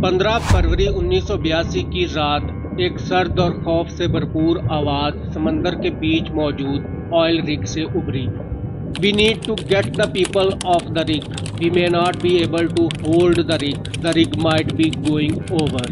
15 फरवरी 1982 की रात एक सर्द और खौफ से भरपूर आवाज समंदर के बीच मौजूद ऑयल रिग से उभरी। We need to get the people off the rig. We may not be able to hold the rig. The rig might be going over.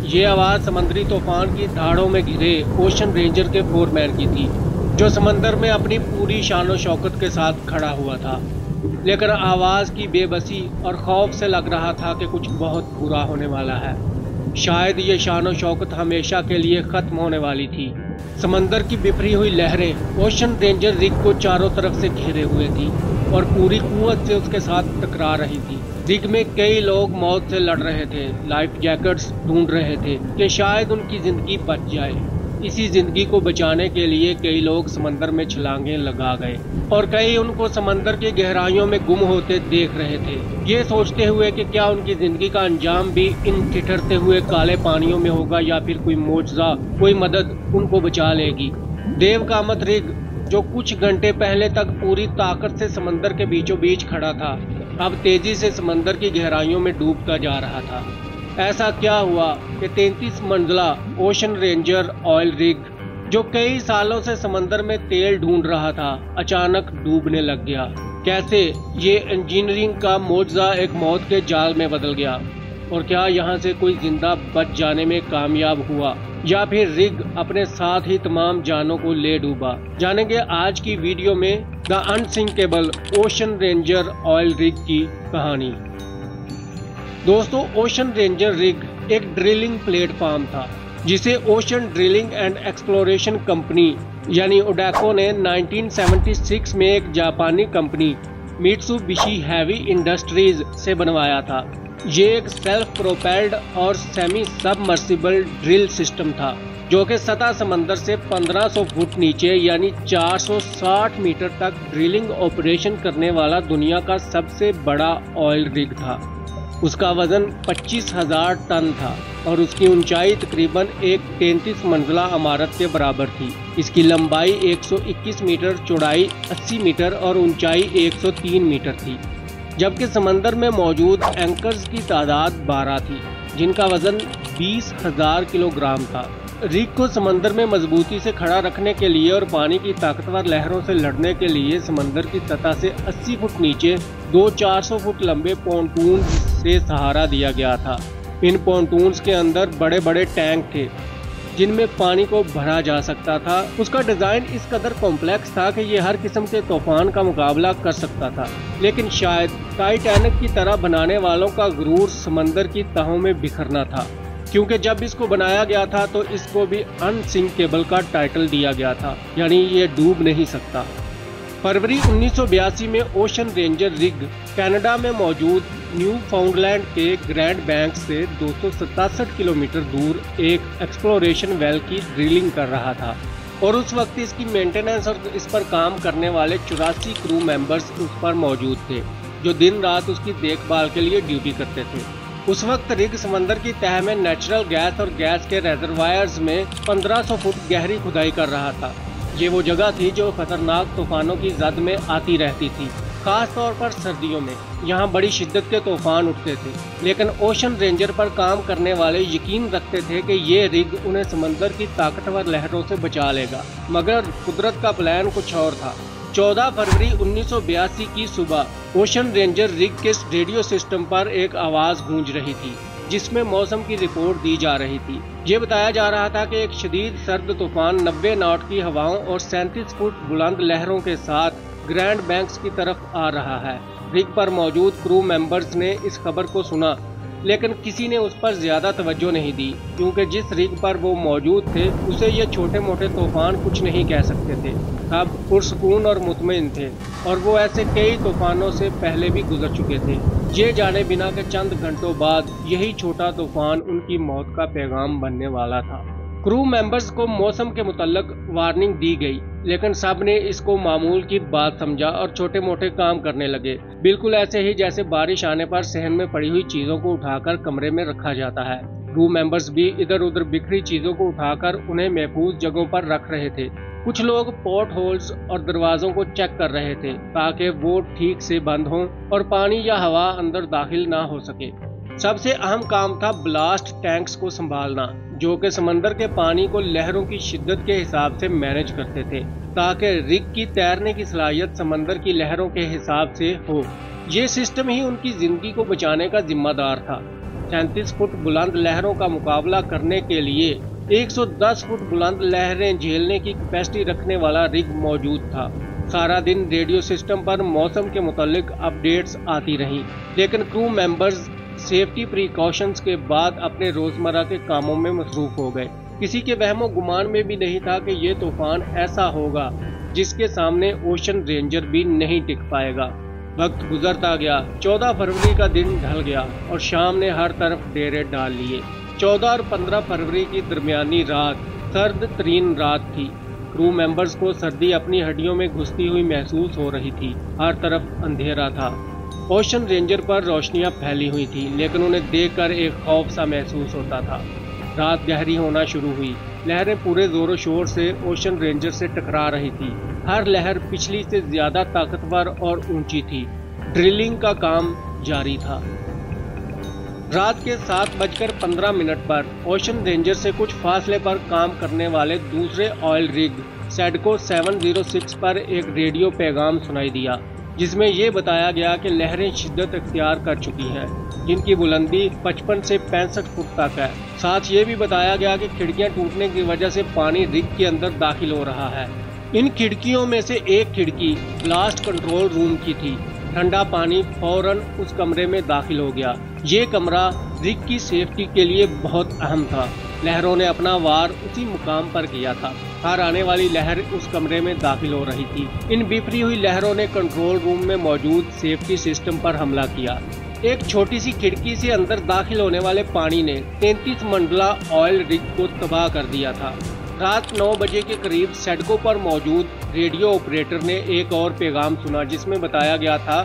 ये आवाज़ समंदरी तूफान की धाड़ों में घिरे ओशन रेंजर के फोरमैन की थी, जो समंदर में अपनी पूरी शान शौकत के साथ खड़ा हुआ था। लेकिन आवाज़ की बेबसी और खौफ से लग रहा था कि कुछ बहुत बुरा होने वाला है। शायद ये शान शौकत हमेशा के लिए ख़त्म होने वाली थी। समंदर की बिखरी हुई लहरें ओशन रेंजर रिग को चारों तरफ से घेरे हुए थी और पूरी कुव्वत से उसके साथ टकरा रही थी। रिग में कई लोग मौत से लड़ रहे थे, लाइफ जैकेट्स ढूंढ रहे थे कि शायद उनकी ज़िंदगी बच जाए। इसी ज़िंदगी को बचाने के लिए कई लोग समंदर में छलांगें लगा गए और कई उनको समंदर की गहराइयों में गुम होते देख रहे थे, ये सोचते हुए कि क्या उनकी ज़िंदगी का अंजाम भी इन ठिठुरते हुए काले पानियों में होगा या फिर कोई मोजज़ा, कोई मदद उनको बचा लेगी। देव कामत रिग, जो कुछ घंटे पहले तक पूरी ताकत से समंदर के बीचों बीच खड़ा था, अब तेजी से समंदर की गहराइयों में डूबता जा रहा था। ऐसा क्या हुआ कि 33 मंजिला ओशन रेंजर ऑयल रिग, जो कई सालों से समंदर में तेल ढूंढ रहा था, अचानक डूबने लग गया? कैसे ये इंजीनियरिंग का मोजज़ा एक मौत के जाल में बदल गया? और क्या यहाँ से कोई जिंदा बच जाने में कामयाब हुआ या फिर रिग अपने साथ ही तमाम जानों को ले डूबा? जानेंगे आज की वीडियो में the unsinkable ocean ranger oil rig की कहानी। दोस्तों, ओशन रेंजर रिग एक ड्रिलिंग प्लेटफॉर्म था जिसे ocean drilling and exploration company यानी ओडेको ने 1976 में एक जापानी कंपनी मित्सुबिशी हेवी इंडस्ट्रीज से बनवाया था। ये एक सेल्फ प्रोपेल्ड और सेमी सबमर्सिबल ड्रिल सिस्टम था जो कि सतह समंदर से 1500 फुट नीचे यानी 460 मीटर तक ड्रिलिंग ऑपरेशन करने वाला दुनिया का सबसे बड़ा ऑयल रिग था। उसका वजन 25,000 टन था और उसकी ऊंचाई तकरीबन एक 33 मंजिला इमारत के बराबर थी। इसकी लंबाई 121 मीटर, चौड़ाई 80 मीटर और ऊंचाई 103 मीटर थी, जबकि समंदर में मौजूद एंकर्स की तादाद 12 थी जिनका वजन 20,000 किलोग्राम था। रिग को समंदर में मजबूती से खड़ा रखने के लिए और पानी की ताकतवर लहरों से लड़ने के लिए समंदर की सतह से 80 फुट नीचे 400 फुट लंबे पोंटून से सहारा दिया गया था। इन पोंटून्स के अंदर बड़े बड़े टैंक थे जिनमें पानी को भरा जा सकता था। उसका डिज़ाइन इस कदर कॉम्प्लेक्स था कि ये हर किस्म के तूफान का मुकाबला कर सकता था, लेकिन शायद टाइटैनिक की तरह बनाने वालों का गुरूर समंदर की तहों में बिखरना था, क्योंकि जब इसको बनाया गया था तो इसको भी अनसिंकेबल का टाइटल दिया गया था, यानी ये डूब नहीं सकता। फरवरी 1982 में ओशन रेंजर रिग कनाडा में मौजूद न्यू फाउंडलैंड के ग्रैंड बैंक से 267 किलोमीटर दूर एक एक्सप्लोरेशन वेल की ड्रिलिंग कर रहा था और उस वक्त इसकी मेंटेनेंस और इस पर काम करने वाले 84 क्रू मेंबर्स उस पर मौजूद थे जो दिन रात उसकी देखभाल के लिए ड्यूटी करते थे। उस वक्त रिग समंदर की तह में नेचुरल गैस और गैस के रेजरवायर्स में 1500 फुट गहरी खुदाई कर रहा था। ये वो जगह थी जो खतरनाक तूफानों की जद में आती रहती थी, खास तौर पर सर्दियों में। यहाँ बड़ी शिद्दत के तूफान उठते थे, लेकिन ओशन रेंजर पर काम करने वाले यकीन रखते थे कि ये रिग उन्हें समंदर की ताकतवर लहरों से बचा लेगा, मगर कुदरत का प्लान कुछ और था। 14 फरवरी 1982 की सुबह ओशन रेंजर रिग के रेडियो सिस्टम पर एक आवाज़ गूंज रही थी जिसमें मौसम की रिपोर्ट दी जा रही थी। ये बताया जा रहा था कि एक शदीद सर्द तूफान 90 नॉट की हवाओं और 37 फुट बुलंद लहरों के साथ ग्रैंड बैंक्स की तरफ आ रहा है। रिग पर मौजूद क्रू मेंबर्स ने इस खबर को सुना, लेकिन किसी ने उस पर ज्यादा तवज्जो नहीं दी, क्योंकि जिस रिग पर वो मौजूद थे उसे ये छोटे मोटे तूफान कुछ नहीं कह सकते थे। अब पुरसुकून और मुतमईन थे और वो ऐसे कई तूफानों से पहले भी गुजर चुके थे। ये जाने बिना के चंद घंटों बाद यही छोटा तूफान उनकी मौत का पैगाम बनने वाला था। क्रू मेंबर्स को मौसम के मुतल्लिक वार्निंग दी गई, लेकिन सब ने इसको मामूल की बात समझा और छोटे मोटे काम करने लगे, बिल्कुल ऐसे ही जैसे बारिश आने पर सहन में पड़ी हुई चीज़ों को उठाकर कमरे में रखा जाता है। क्रू मेंबर्स भी इधर उधर बिखरी चीज़ों को उठाकर उन्हें महफूज जगहों पर रख रहे थे। कुछ लोग पोर्ट होल्स और दरवाजों को चेक कर रहे थे ताकि वो ठीक से बंद हों और पानी या हवा अंदर दाखिल ना हो सके। سب سے اہم کام تھا بلاسٹ ٹینکس کو سنبھالنا، جو کہ سمندر کے پانی کو لہروں کی شدت کے حساب سے مینج کرتے تھے تاکہ رگ کی تیرنے کی صلاحیت سمندر کی لہروں کے حساب سے ہو۔ یہ سسٹم ہی ان کی زندگی کو بچانے کا ذمہ دار تھا۔ 37 فٹ بلند لہروں کا مقابلہ کرنے کے لیے 110 فٹ بلند لہریں جھیلنے کی کیپیسٹی رکھنے والا رگ موجود تھا۔ سارا دن ریڈیو سسٹم پر موسم کے متعلق اپ ڈیٹس آتی رہیں، لیکن کرو ممبرز سیفٹی پریکاشنز کے بعد اپنے روزمرہ کے کاموں میں مصروف ہو گئے۔ کسی کے وہم و گمان میں بھی نہیں تھا کہ یہ طوفان ایسا ہوگا جس کے سامنے اوشن رینجر بھی نہیں ٹک پائے گا۔ وقت گزرتا گیا، 14 فروری کا دن ڈھل گیا اور شام نے ہر طرف ڈیرے ڈال لیے۔ 14 اور 15 فروری کی درمیانی رات سرد ترین رات تھی۔ کرو ممبرز کو سردی اپنی ہڈیوں میں گھستی ہوئی محسوس ہو رہی تھی۔ ہر طرف اندھیرا تھا۔ اوشن رینجر پر روشنیاں پھیلی ہوئی تھیں، لیکن انہیں دیکھ کر ایک خوف سا محسوس ہوتا تھا۔ رات گہری ہونا شروع ہوئی۔ لہریں پورے زور و شور سے اوشن رینجر سے ٹکرا رہی تھی۔ ہر لہر پچھلی سے زیادہ طاقتور اور اونچی تھی۔ ڈرلنگ کا کام جاری تھا۔ رات کے 7:15 پر اوشن رینجر سے کچھ فاصلے پر کام کرنے والے دوسرے آئل رگ سیڈکو 706 پر ایک ریڈیو پیغام سنائی دیا، جس میں یہ بتایا گیا کہ لہریں شدت اختیار کر چکی ہیں، جن کی بلندی 55 سے 65 فٹ تک ہے۔ ساتھ یہ بھی بتایا گیا کہ کھڑکیاں ٹوٹنے کی وجہ سے پانی رگ کے اندر داخل ہو رہا ہے۔ ان کھڑکیوں میں سے ایک کھڑکی بلاسٹ کنٹرول روم کی تھی۔ ٹھنڈا پانی فوراً اس کمرے میں داخل ہو گیا۔ یہ کمرہ رگ کی سیفٹی کے لیے بہت اہم تھا۔ لہروں نے اپنا وار اسی مقام پر کیا تھا۔ ہر آنے والی لہر اس کمرے میں داخل ہو رہی تھی۔ ان بفری ہوئی لہروں نے کنٹرول روم میں موجود سیفٹی سسٹم پر حملہ کیا۔ ایک چھوٹی سی کھڑکی سے اندر داخل ہونے والے پانی نے 33 منڈلا آئل رگ کو تباہ کر دیا تھا۔ رات 9 بجے کے قریب سیڈکو پر موجود ریڈیو آپریٹر نے ایک اور پیغام سنا، جس میں بتایا گیا تھا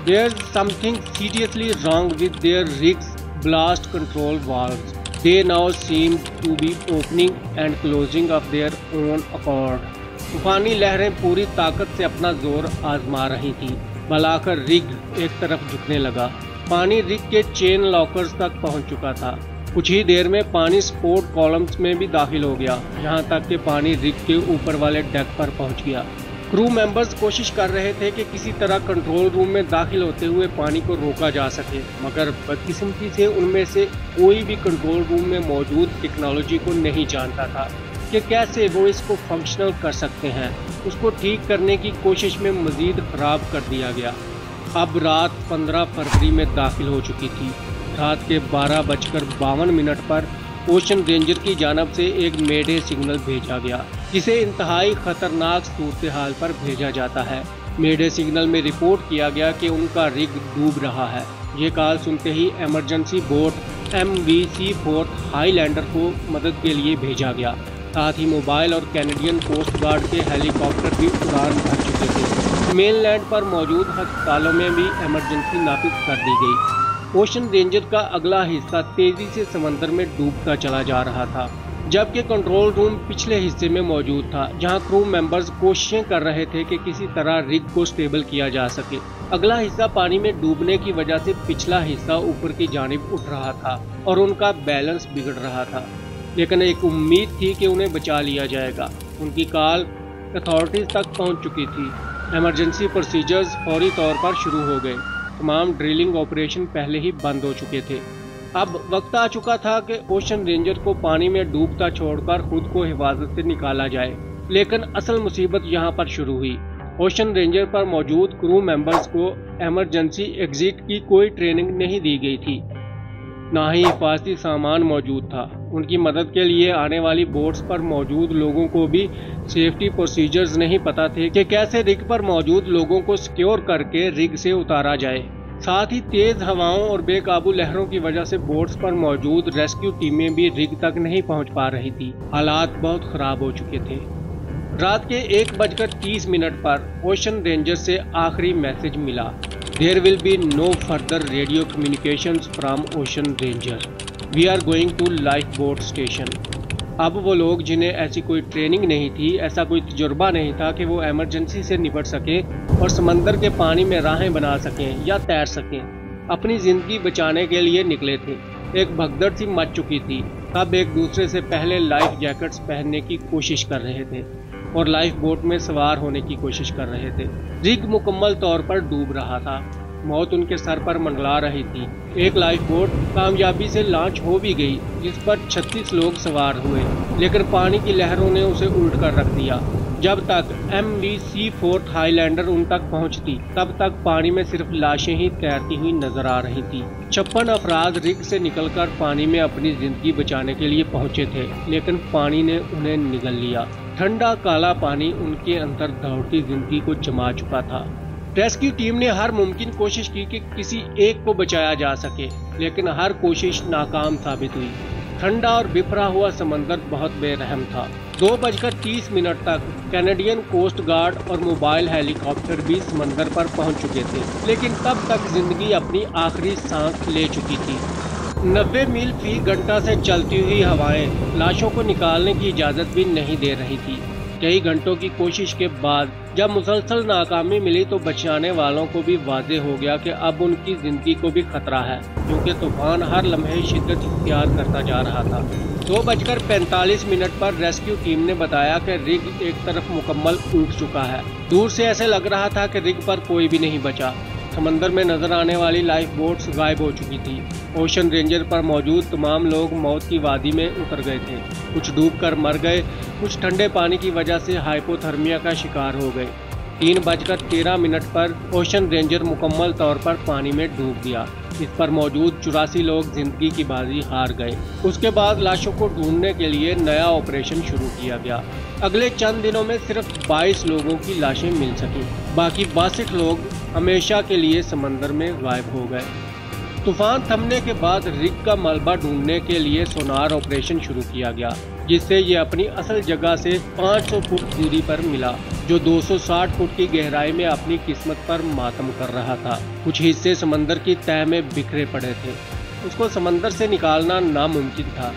"There's something seriously wrong with their rigs blast control valves. They now seem to be opening and closing of their own accord." طوفانی لہریں پوری طاقت سے اپنا زور آزما رہی تھیں۔ بلا کر رگ ایک طرف جھکنے لگا۔ پانی رگ کے چین لاکرز تک پہنچ چکا تھا۔ کچھ ہی دیر میں پانی سپورٹ کالمز میں بھی داخل ہو گیا، یہاں تک کہ پانی رگ کے اوپر والے ڈیک پر پہنچ گیا۔ کرو ممبرز کوشش کر رہے تھے کہ کسی طرح کنٹرول روم میں داخل ہوتے ہوئے پانی کو روکا جا سکے، مگر بدقسمتی سے ان میں سے کوئی بھی کنٹرول روم میں موجود ٹیکنالوجی کو نہیں جانتا تھا کہ کیسے وہ اس کو فنکشنل کر سکتے ہیں۔ اس کو ٹھیک کرنے کی کوشش میں مزید خراب کر دیا گیا۔ اب رات 15 فروری میں داخل ہو چکی تھی۔ رات کے 12:52 پر اوشن رینجر کی جانب سے ایک میڈے سگنل بھیجا گیا، جسے انتہائی خطرناک صورتحال پر بھیجا جاتا ہے۔ میڈے سگنل میں رپورٹ کیا گیا کہ ان کا رگ ڈوب رہا ہے۔ یہ کال سنتے ہی emergency boat MV-C4 Highlander کو مدد کے لیے بھیجا گیا۔ ساتھ ہی موبائل اور کینیڈین کوسٹ گارڈ کے ہیلی کاپٹر بھی اڑان بھر چکے تھے۔ مین لینڈ پر موجود ہسپتالوں میں بھی ایمرجنسی نافذ کر دی گئی۔ اوشن رینجر کا اگلا حصہ تیزی سے سمندر میں ڈوبتا چلا جا رہا تھا، جبکہ کنٹرول روم پچھلے حصے میں موجود تھا، جہاں کرو ممبرز کوششیں کر رہے تھے کہ کسی طرح رگ کو سٹیبل کیا جا سکے۔ اگلا حصہ پانی میں ڈوبنے کی وجہ سے پچھلا حصہ اوپر کی جانب اٹھ رہا تھا اور ان کا بیلنس بگڑ رہا تھا، لیکن ایک امید تھی کہ انہیں بچا لیا جائے گا۔ ان کی کال اتھارٹیز تک پہنچ چکی تھی۔ ایمرجنسی پروسیجرز فوری طور پر شروع ہو گئے۔ تمام ڈرلنگ آپریشن پہلے ہی بند ہو چکے تھے۔ اب وقت آ چکا تھا کہ اوشن رینجر کو پانی میں ڈوبتا چھوڑ کر خود کو حفاظت سے نکالا جائے، لیکن اصل مصیبت یہاں پر شروع ہوئی۔ اوشن رینجر پر موجود کرو ممبرز کو ایمرجنسی ایگزٹ کی کوئی ٹریننگ نہیں دی گئی تھی، نہ ہی حفاظتی سامان موجود تھا۔ ان کی مدد کے لیے آنے والی بوٹس پر موجود لوگوں کو بھی سیفٹی پروسیجرز نہیں پتہ تھے کہ کیسے رگ پر موجود لوگوں کو سیکیور کر کے رگ سے اتارا جائے۔ ساتھ ہی تیز ہواؤں اور بے قابو لہروں کی وجہ سے بوٹس پر موجود ریسکیو ٹیمیں بھی رگ تک نہیں پہنچ پا رہی تھی۔ حالات بہت خراب ہو چکے تھے۔ رات کے 1:30 پر اوشن رینجر سے آخری میسج ملا: "There will be no further radio communications from Ocean Ranger. We are going to lifeboat station." اب وہ لوگ جنہیں ایسی کوئی ٹریننگ نہیں تھی، ایسا کوئی تجربہ نہیں تھا کہ وہ ایمرجنسی سے نپٹ سکیں اور سمندر کے پانی میں راہیں بنا سکیں یا تیر سکیں، अपनी जिंदगी बचाने के लिए निकले थे। एक भगदड़ सी मच चुकी थी। सब एक दूसरे से पहले लाइफ जैकेट्स पहनने की कोशिश कर रहे थे और लाइफ बोट में सवार होने की कोशिश कर रहे थे। रिग मुकम्मल तौर पर डूब रहा था। मौत उनके सर पर मंडला रही थी। एक लाइफ बोट कामयाबी से लॉन्च हो भी गई जिस पर 36 लोग सवार हुए, लेकिन पानी की लहरों ने उसे उल्ट कर रख दिया। जब तक MV Seaforth हाईलैंडर उन तक पहुंचती तब तक पानी में सिर्फ लाशें ही तैरती हुई नजर आ रही थी। 56 अफराद रिग से निकलकर पानी में अपनी जिंदगी बचाने के लिए पहुंचे थे, लेकिन पानी ने उन्हें निगल लिया। ठंडा काला पानी उनके अंदर दौड़ती जिंदगी को जमा चुका था। रेस्क्यू टीम ने हर मुमकिन कोशिश की कि किसी एक को बचाया जा सके, लेकिन हर कोशिश नाकाम साबित हुई। ठंडा और बिखरा हुआ समंदर बहुत बेरहम था। 2:30 तक कैनेडियन कोस्ट गार्ड और मोबाइल हेलीकॉप्टर भी समंदर पर पहुंच चुके थे, लेकिन तब तक जिंदगी अपनी आखिरी सांस ले चुकी थी। 90 मील फी घंटा से चलती हुई हवाएं लाशों को निकालने की इजाजत भी नहीं दे रही थी। कई घंटों की कोशिश के बाद जब मुसलसल नाकामी मिली तो बचाने वालों को भी वाज़ेह हो गया कि अब उनकी जिंदगी को भी खतरा है, क्योंकि तूफान हर लम्हे शिद्दत इख्तियार करता जा रहा था। 2:45 पर रेस्क्यू टीम ने बताया कि रिग एक तरफ मुकम्मल उल्ट चुका है। दूर से ऐसे लग रहा था कि रिग पर कोई भी नहीं बचा। समंदर में नजर आने वाली लाइफ बोट्स गायब हो चुकी थी। ओशन रेंजर पर मौजूद तमाम लोग मौत की वादी में उतर गए थे। कुछ डूबकर मर गए, कुछ ठंडे पानी की वजह से हाइपोथर्मिया का शिकार हो गए। 3:13 पर ओशन रेंजर मुकम्मल तौर पर पानी में डूब गया। इस पर मौजूद 84 लोग जिंदगी की बाजी हार गए। उसके बाद लाशों को ढूंढने के लिए नया ऑपरेशन शुरू किया गया। अगले चंद दिनों में सिर्फ 22 लोगों की लाशें मिल सकी। बाकी 62 लोग हमेशा के लिए समंदर में गायब हो गए। तूफान थमने के बाद रिग का मलबा ढूंढने के लिए सोनार ऑपरेशन शुरू किया गया, जिससे ये अपनी असल जगह से 500 फुट दूरी पर मिला, जो 260 फुट की गहराई में अपनी किस्मत पर मातम कर रहा था। कुछ हिस्से समंदर की तह में बिखरे पड़े थे। उसको समंदर से निकालना नामुमकिन था,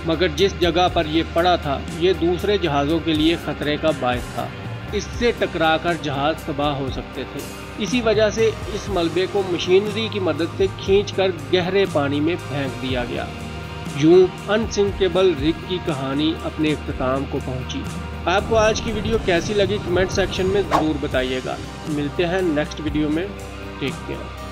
मगर जिस जगह पर ये पड़ा था ये दूसरे जहाज़ों के लिए खतरे का बायस था। इससे टकराकर जहाज़ तबाह हो सकते थे। इसी वजह से इस मलबे को मशीनरी की मदद से खींचकर गहरे पानी में फेंक दिया गया। यूं अनसिंकेबल रिग की कहानी अपने इख्तिताम को पहुंची। आपको आज की वीडियो कैसी लगी कमेंट सेक्शन में ज़रूर बताइएगा। मिलते हैं नेक्स्ट वीडियो में। Take care.